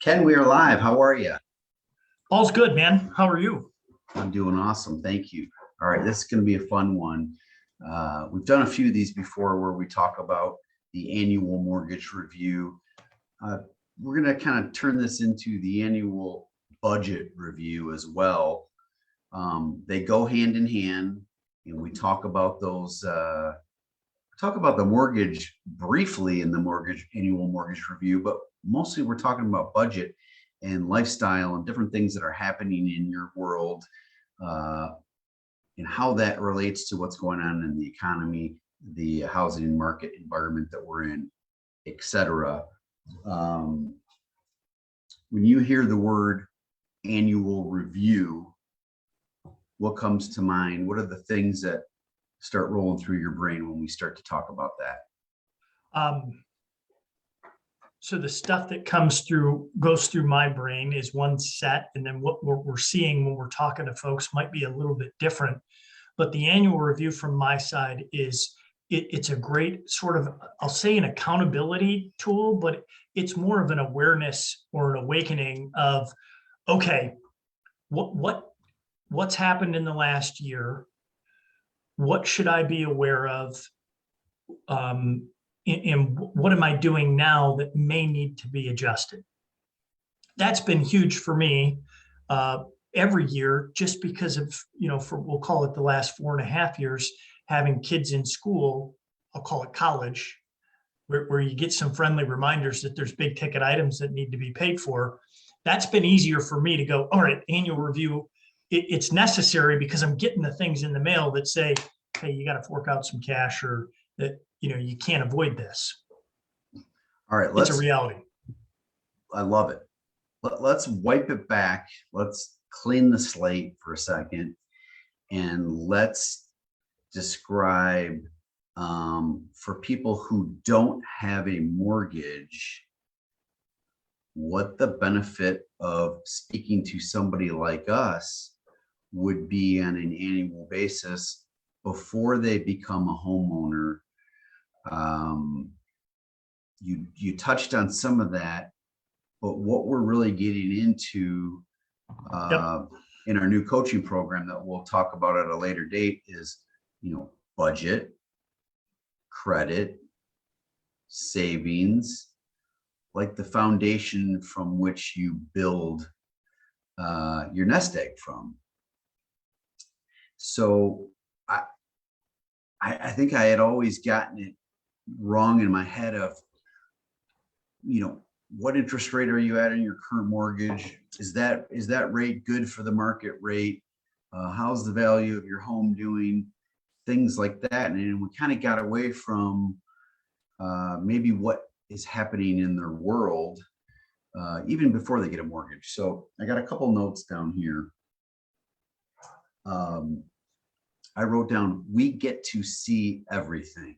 Ken, we are live. How are you? All's good, man. How are you? I'm doing awesome. Thank you. All right, this is going to be a fun one. We've done a few of these before where we talk about the annual mortgage review. We're going to kind of turn this into the annual budget review as well. They go hand in hand, and we talk about those. Talk about the mortgage briefly in the annual mortgage review, but mostly we're talking about budget and lifestyle and different things that are happening in your world, and how that relates to what's going on in the economy, the housing market environment that we're in, etc. When you hear the word annual review, what comes to mind? What are the things that start rolling through your brain when we start to talk about that? So the stuff that goes through my brain is one set, and then what we're seeing when we're talking to folks might be a little bit different. But the annual review from my side is it's a great sort of, I'll say, an accountability tool, but it's more of an awareness or an awakening of, okay, what's happened in the last year? What should I be aware of? And what am I doing now that may need to be adjusted? That's been huge for me every year, just because of, we'll call it the last 4.5 years, having kids in school. I'll call it college, where you get some friendly reminders that there's big ticket items that need to be paid for. That's been easier for me to go, all right, annual review. It's necessary because I'm getting the things in the mail that say, hey, you got to fork out some cash, or that, you can't avoid this. All right, it's a reality. I love it. Let's wipe it back. Let's clean the slate for a second, and let's describe for people who don't have a mortgage, what the benefit of speaking to somebody like us would be on an annual basis before they become a homeowner. You touched on some of that, but what we're really getting into in our new coaching program that we'll talk about at a later date is, budget, credit, savings, like the foundation from which you build your nest egg from. So I think I had always gotten it wrong in my head of, what interest rate are you at in your current mortgage? Is that rate good for the market rate? How's the value of your home doing? Things like that. And we kind of got away from maybe what is happening in their world, even before they get a mortgage. So I got a couple notes down here. I wrote down, we get to see everything.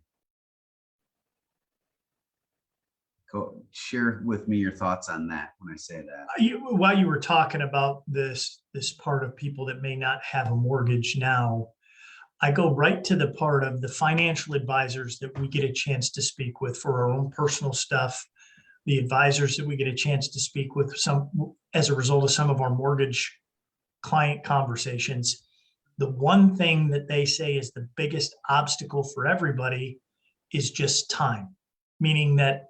Go share with me your thoughts on that when I say that. While you were talking about this part of people that may not have a mortgage now, I go right to the part of the financial advisors that we get a chance to speak with for our own personal stuff, the advisors that we get a chance to speak with as a result of some of our mortgage client conversations. The one thing that they say is the biggest obstacle for everybody is just time, meaning that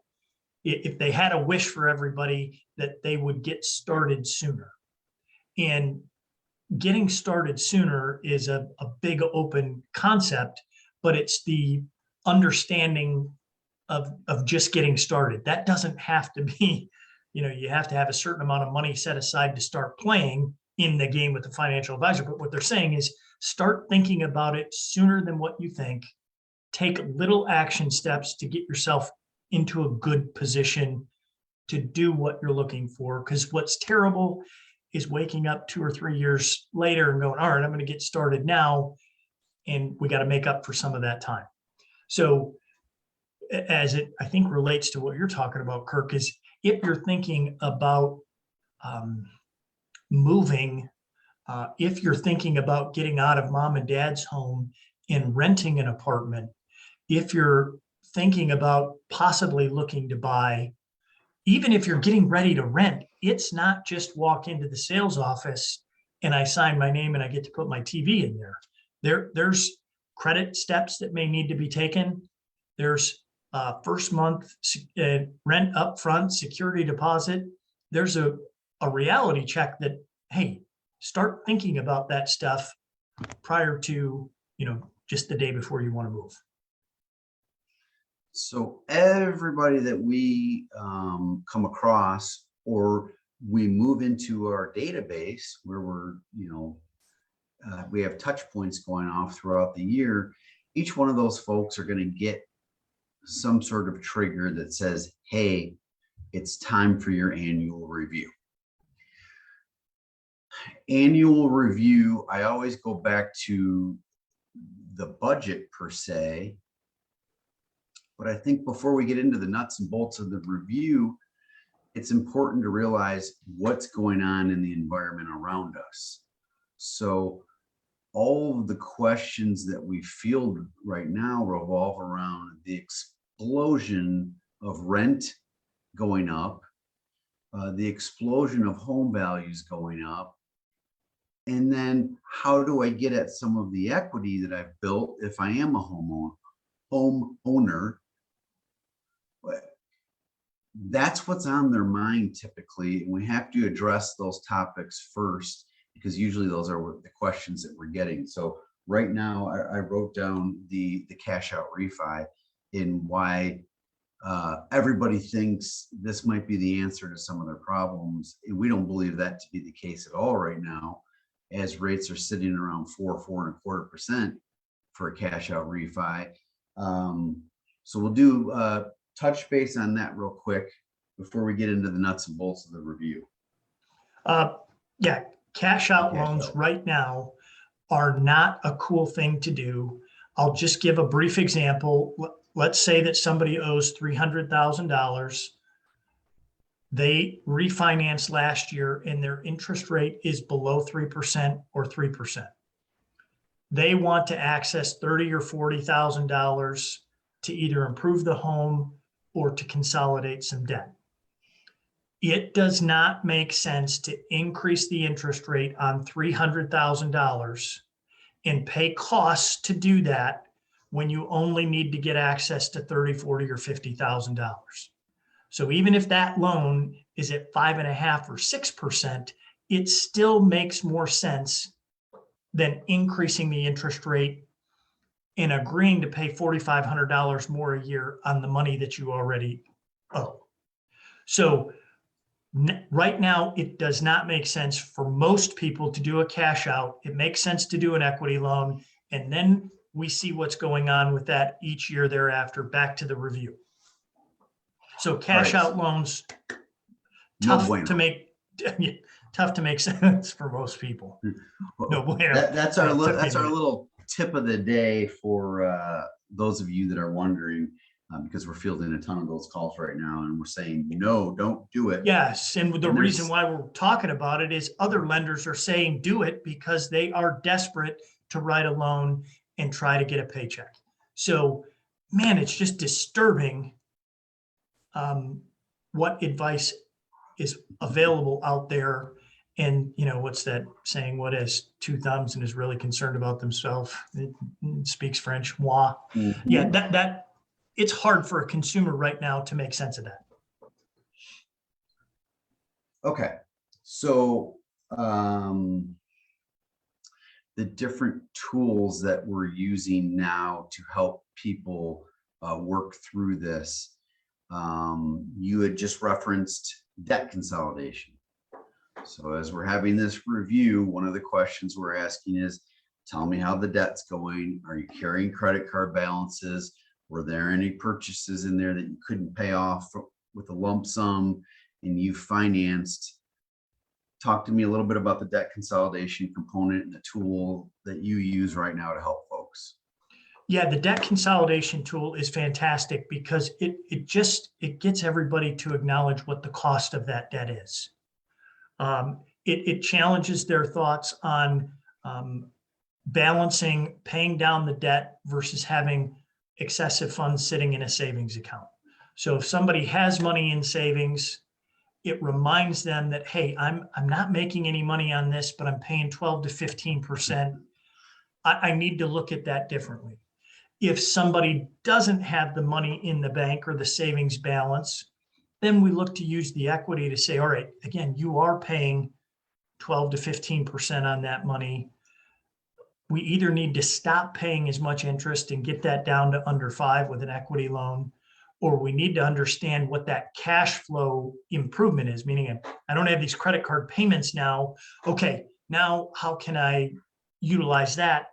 if they had a wish for everybody, that they would get started sooner. And getting started sooner is a big open concept, but it's the understanding of just getting started. That doesn't have to be, you have to have a certain amount of money set aside to start playing in the game with the financial advisor. But what they're saying is start thinking about it sooner than what you think. Take little action steps to get yourself into a good position to do what you're looking for. Because what's terrible is waking up 2 or 3 years later and going, all right, I'm going to get started now. And we got to make up for some of that time. So as it, I think, relates to what you're talking about, Kirk, is if you're thinking about moving, if you're thinking about getting out of mom and dad's home and renting an apartment, if you're thinking about possibly looking to buy, even if you're getting ready to rent, it's not just walk into the sales office and I sign my name and I get to put my TV in there. There's credit steps that may need to be taken. There's first month rent upfront, security deposit. There's a reality check that, hey, start thinking about that stuff prior to, just the day before you want to move. So everybody that we come across or we move into our database where we have touch points going off throughout the year, each one of those folks are going to get some sort of trigger that says, hey, it's time for your annual review. Annual review, I always go back to the budget per se. But I think before we get into the nuts and bolts of the review, it's important to realize what's going on in the environment around us. So all of the questions that we field right now revolve around the explosion of rent going up, the explosion of home values going up, and then how do I get at some of the equity that I've built if I am a homeowner? That's what's on their mind typically, and we have to address those topics first because usually those are the questions that we're getting. So right now I wrote down the cash out refi and why everybody thinks this might be the answer to some of their problems. And we don't believe that to be the case at all right now, as rates are sitting around 4.25% for a cash out refi. So we'll do touch base on that real quick before we get into the nuts and bolts of the review. Yeah, cash out loans right now are not a cool thing to do. I'll just give a brief example. Let's say that somebody owes $300,000. They refinanced last year and their interest rate is below 3% or 3%. They want to access $30,000 or $40,000 to either improve the home or to consolidate some debt. It does not make sense to increase the interest rate on $300,000 and pay costs to do that when you only need to get access to $30,000, $40,000 or $50,000. So even if that loan is at 5.5% or 6%, it still makes more sense than increasing the interest rate and agreeing to pay $4,500 more a year on the money that you already owe. So right now, it does not make sense for most people to do a cash out. It makes sense to do an equity loan, and then we see what's going on with that each year thereafter, back to the review. So cash out loans, tough to make sense for most people. No bueno. That's our little tip of the day for those of you that are wondering, because we're fielding a ton of those calls right now and we're saying, no, don't do it. Yes. And the reason why we're talking about it is other lenders are saying do it because they are desperate to write a loan and try to get a paycheck. So, man, it's just disturbing what advice is available out there. And, what's that saying? What has two thumbs and is really concerned about themselves? It speaks French, moi. Mm-hmm. Yeah, that it's hard for a consumer right now to make sense of that. Okay. So the different tools that we're using now to help people work through this. You had just referenced debt consolidation. So as we're having this review, one of the questions we're asking is, tell me how the debt's going. Are you carrying credit card balances? Were there any purchases in there that you couldn't pay off with a lump sum and you financed? Talk to me a little bit about the debt consolidation component and the tool that you use right now to help folks. Yeah, the debt consolidation tool is fantastic because it gets everybody to acknowledge what the cost of that debt is. It challenges their thoughts on balancing paying down the debt versus having excessive funds sitting in a savings account. So if somebody has money in savings, it reminds them that, hey, I'm not making any money on this, but I'm paying 12 to 15%. I need to look at that differently. If somebody doesn't have the money in the bank or the savings balance, then we look to use the equity to say, all right, again, you are paying 12 to 15% on that money. We either need to stop paying as much interest and get that down to under 5 with an equity loan, or we need to understand what that cash flow improvement is, meaning I don't have these credit card payments now. Okay, now how can I utilize that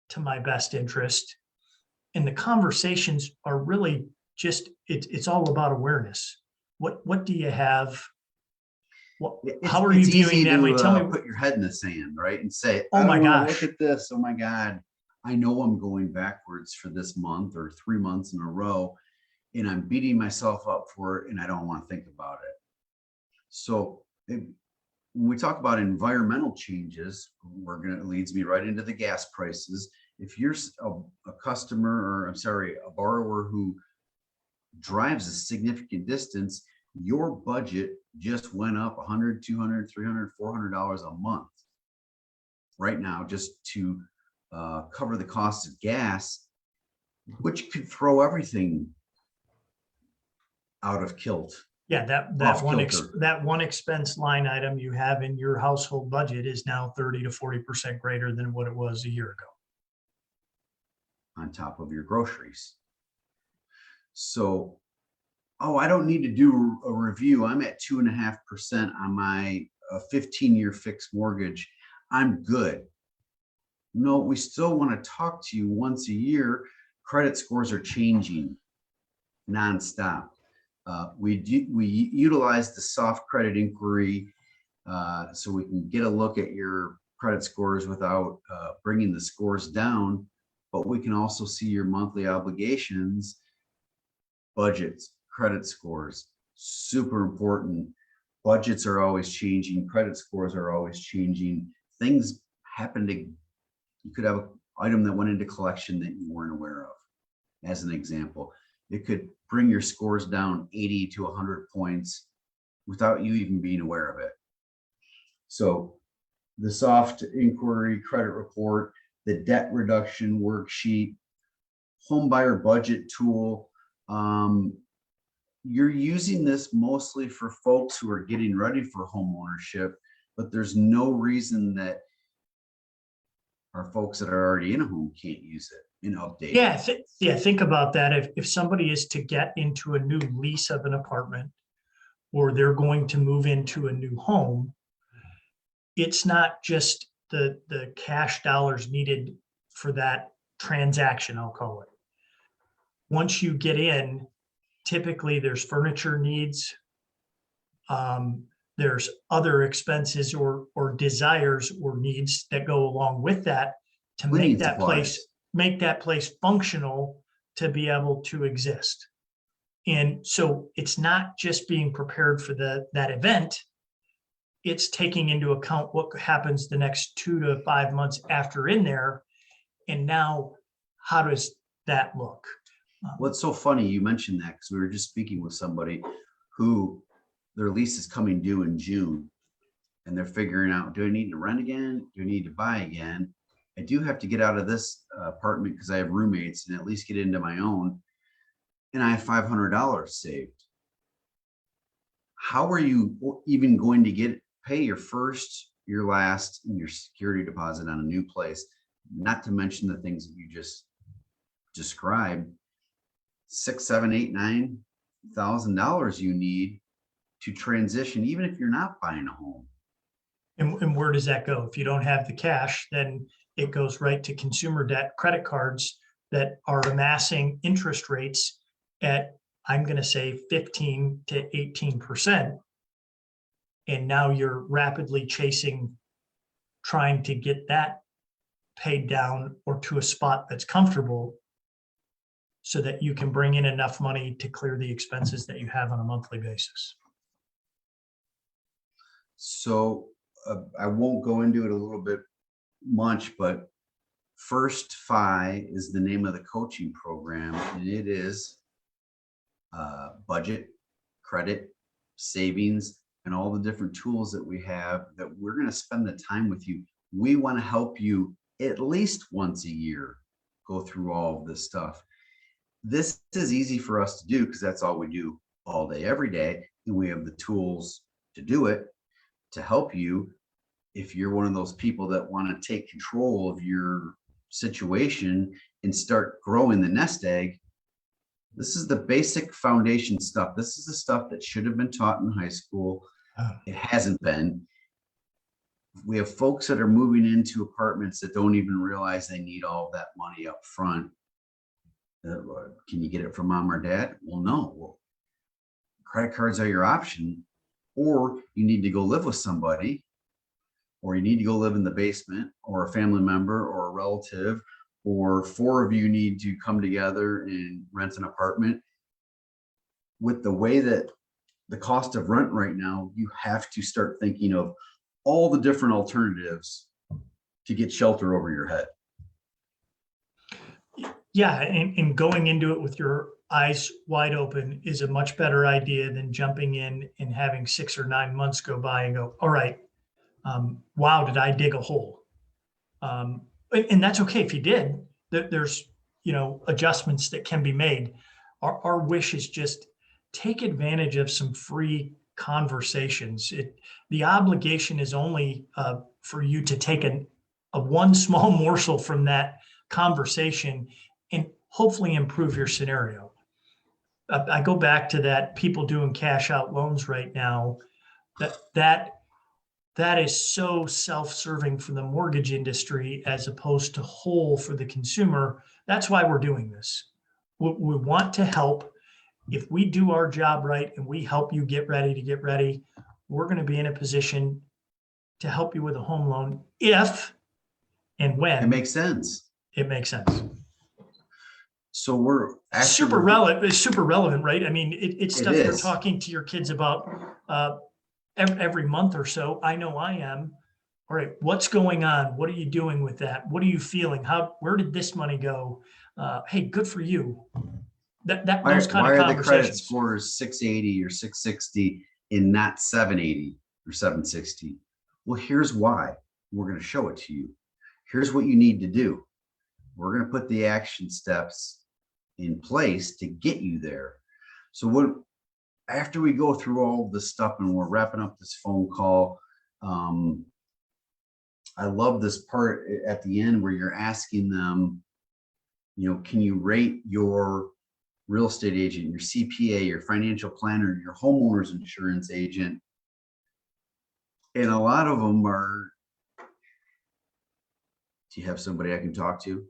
to my best interest? And the conversations are really just, it's all about awareness. What do you have? How are you It's viewing easy that? to Tell me. put your head in the sand, right? And say, Oh I my don't want to look gosh. at this. Oh my God. I know I'm going backwards for this month or 3 months in a row, and I'm beating myself up for it, and I don't want to think about it. So when we talk about environmental changes, it leads me right into the gas prices. If you're a customer, or I'm sorry, a borrower who drives a significant distance, your budget just went up 100, 200, 300, $400 a month right now just to cover the cost of gas, which could throw everything out of kilt. Yeah, Off kilter. that one expense line item you have in your household budget is now 30 to 40% greater than what it was a year ago. On top of your groceries. So, oh, I don't need to do a review. I'm at 2.5% on my 15-year fixed mortgage. I'm good. No, we still want to talk to you once a year. Credit scores are changing nonstop. We utilize the soft credit inquiry so we can get a look at your credit scores without bringing the scores down, but we can also see your monthly obligations, budgets, credit scores. Super important. Budgets are always changing. Credit scores are always changing. Things happen to, you could have an item that went into collection that you weren't aware of. As an example, it could bring your scores down 80 to 100 points without you even being aware of it. So the soft inquiry credit report, the debt reduction worksheet, home buyer budget tool. You're using this mostly for folks who are getting ready for home ownership, but there's no reason that our folks that are already in a home can't use it and update it. Yeah, think about that. If somebody is to get into a new lease of an apartment, or they're going to move into a new home, it's not just the cash dollars needed for that transaction, I'll call it. Once you get in, typically there's furniture needs. There's other expenses or desires or needs that go along with that to Cleaning make that supplies. place functional to be able to exist. And so it's not just being prepared for that event, it's taking into account what happens the next 2 to 5 months after in there. And now, how does that look? What's so funny, you mentioned that because we were just speaking with somebody who their lease is coming due in June, and they're figuring out, do I need to rent again? Do I need to buy again? I do have to get out of this apartment because I have roommates and at least get into my own. And I have $500 saved. How are you even going to pay your first, your last, and your security deposit on a new place? Not to mention the things that you just described. $6,000, $7,000, $8,000, $9,000 you need to transition, even if you're not buying a home. And where does that go? If you don't have the cash, then it goes right to consumer debt, credit cards that are amassing interest rates at, I'm going to say 15 to 18%. And now you're rapidly trying to get that paid down or to a spot that's comfortable so that you can bring in enough money to clear the expenses that you have on a monthly basis. So I won't go into it a little bit much, but First Fi is the name of the coaching program, and it is budget, credit, savings, and all the different tools that we have, that we're going to spend the time with you. We want to help you at least once a year go through all of this stuff. This is easy for us to do because that's all we do all day, every day. And we have the tools to do it to help you. If you're one of those people that want to take control of your situation and start growing the nest egg, this is the basic foundation stuff. This is the stuff that should have been taught in high school. It hasn't been. We have folks that are moving into apartments that don't even realize they need all of that money up front. Can you get it from mom or dad? Well, no. Well, credit cards are your option, or you need to go live with somebody, or you need to go live in the basement, or a family member or a relative, or 4 of you need to come together and rent an apartment. With the way that the cost of rent right now, you have to start thinking of all the different alternatives to get shelter over your head. Yeah, and going into it with your eyes wide open is a much better idea than jumping in and having 6 or 9 months go by and go, all right, wow, did I dig a hole? And that's okay if you did. There's, adjustments that can be made. Our wish is just take advantage of some free conversations. The obligation is only for you to take a one small morsel from that conversation and hopefully improve your scenario. I go back to that people doing cash out loans right now. That is so self-serving for the mortgage industry as opposed to whole for the consumer. That's why we're doing this. We want to help. If we do our job right and we help you get ready, we're going to be in a position to help you with a home loan if and when It makes sense. it makes sense. So we're Super relevant. It's super relevant, right? I mean, it's stuff you're is. talking to your kids about every month or so. I know I am. All right, what's going on? What are you doing with that? What are you feeling? Where did this money go? Hey, good for you. Those kind Why of are the credit conversations. scores 680 or 660 and not 780 or 760? Well, here's why. We're going to show it to you. Here's what you need to do. We're going to put the action steps in place to get you there. So after we go through all this stuff and we're wrapping up this phone call, I love this part at the end where you're asking them, can you rate your real estate agent, your CPA, your financial planner, your homeowner's insurance agent? And a lot of them are, do you have somebody I can talk to?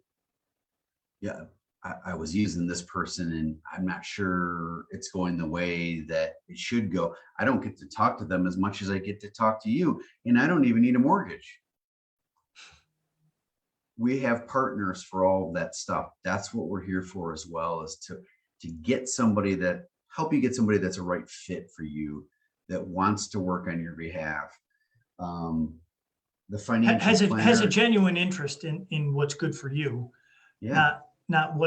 Yeah, I was using this person and I'm not sure it's going the way that it should go. I don't get to talk to them as much as I get to talk to you, and I don't even need a mortgage. We have partners for all of that stuff. That's what we're here for as well, is to get somebody help you get somebody that's a right fit for you, that wants to work on your behalf. The financial has a planner, genuine interest in what's good for you. yeah, Not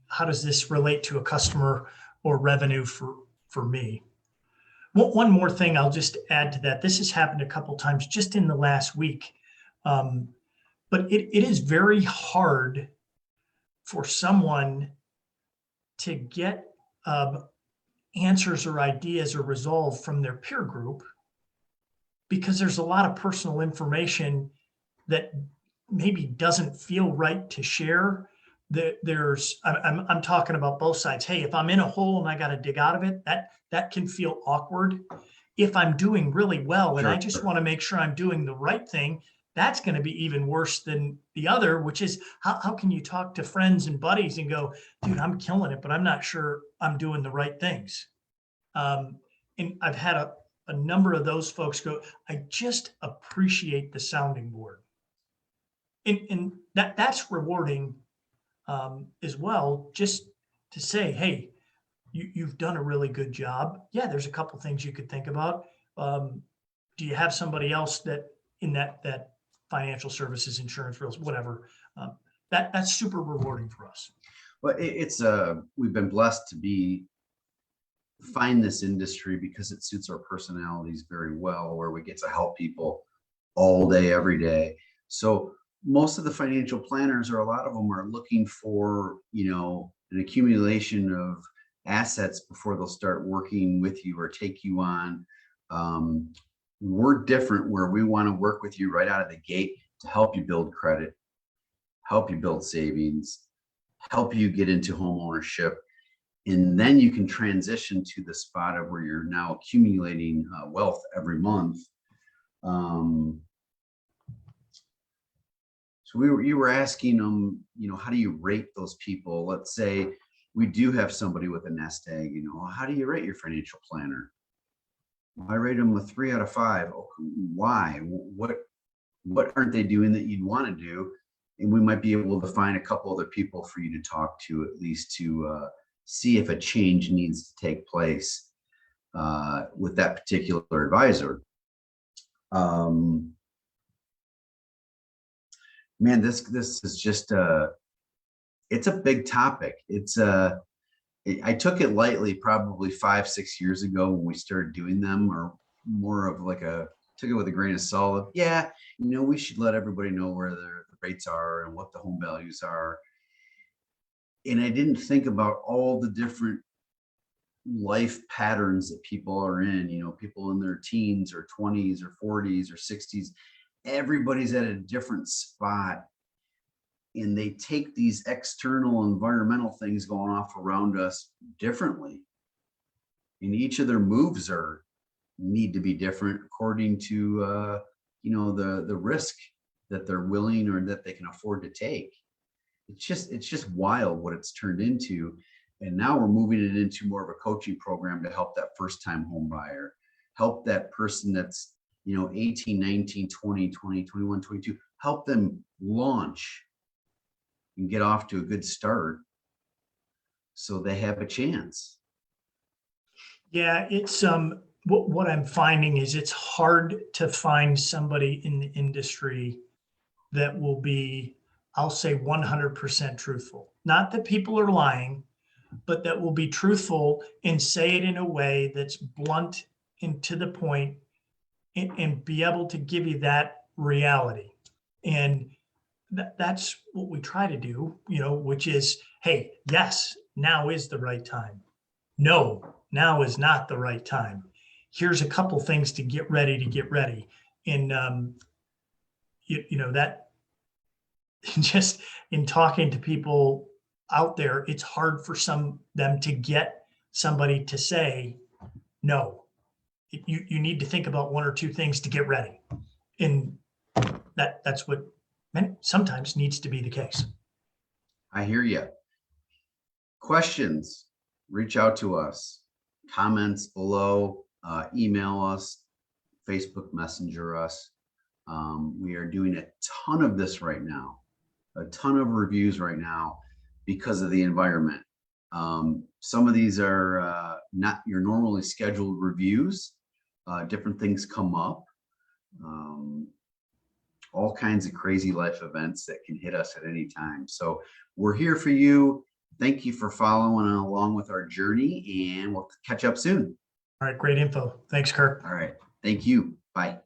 how does this relate to a customer or revenue for me? One more thing I'll just add to that. This has happened a couple times just in the last week. But it is very hard for someone to get answers or ideas or resolve from their peer group, because there's a lot of personal information that maybe doesn't feel right to share. I'm talking about both sides. Hey, if I'm in a hole and I got to dig out of it, that can feel awkward. If I'm doing really well and I just want to make sure I'm doing the right thing, that's going to be even worse than the other, which is how can you talk to friends and buddies and go, dude, I'm killing it, but I'm not sure I'm doing the right things. And I've had a number of those folks go, I just appreciate the sounding board. And that's rewarding as well, just to say, hey, you've done a really good job. Yeah, there's a couple things you could think about. Do you have somebody else that in that financial services, insurance, real, whatever? That's super rewarding for us. Well, we've been blessed to be find this industry because it suits our personalities very well, where we get to help people all day, every day. So most of the financial planners, or a lot of them, are looking for, an accumulation of assets before they'll start working with you or take you on. We're different, where we want to work with you right out of the gate to help you build credit, help you build savings, help you get into home ownership. And then you can transition to the spot of where you're now accumulating wealth every month. So you were asking them, how do you rate those people? Let's say we do have somebody with a nest egg, how do you rate your financial planner? I rate them a 3 out of 5. Why? What aren't they doing that you'd want to do? And we might be able to find a couple other people for you to talk to, at least to see if a change needs to take place with that particular advisor. Man, this is just it's a big topic. I took it lightly probably 5-6 years ago when we started doing them, or more of like took it with a grain of salt. Yeah, we should let everybody know where the rates are and what the home values are. And I didn't think about all the different life patterns that people are in, people in their teens or 20s or 40s or 60s. Everybody's at a different spot, and they take these external environmental things going off around us differently. And each of their moves need to be different according to the risk that they're willing or that they can afford to take. It's just wild what it's turned into. And now we're moving it into more of a coaching program to help that first time home buyer, help that person that's 18, 19, 20, 21, 22, help them launch and get off to a good start so they have a chance. Yeah, it's what I'm finding is it's hard to find somebody in the industry that will be, I'll say, 100% truthful. Not that people are lying, but that will be truthful and say it in a way that's blunt and to the point, and be able to give you that reality. And that's what we try to do, which is, hey, yes, now is the right time. No, now is not the right time. Here's a couple things to get ready. And, that just in talking to people out there, it's hard for them to get somebody to say, no, you need to think about 1 or 2 things to get ready. And that's what sometimes needs to be the case. I hear you. Questions, reach out to us. Comments below, email us, Facebook Messenger us. We are doing a ton of this right now, a ton of reviews right now because of the environment. Some of these are not your normally scheduled reviews. Different things come up. All kinds of crazy life events that can hit us at any time. So we're here for you. Thank you for following along with our journey, and we'll catch up soon. All right, great info. Thanks, Kirk. All right. Thank you. Bye.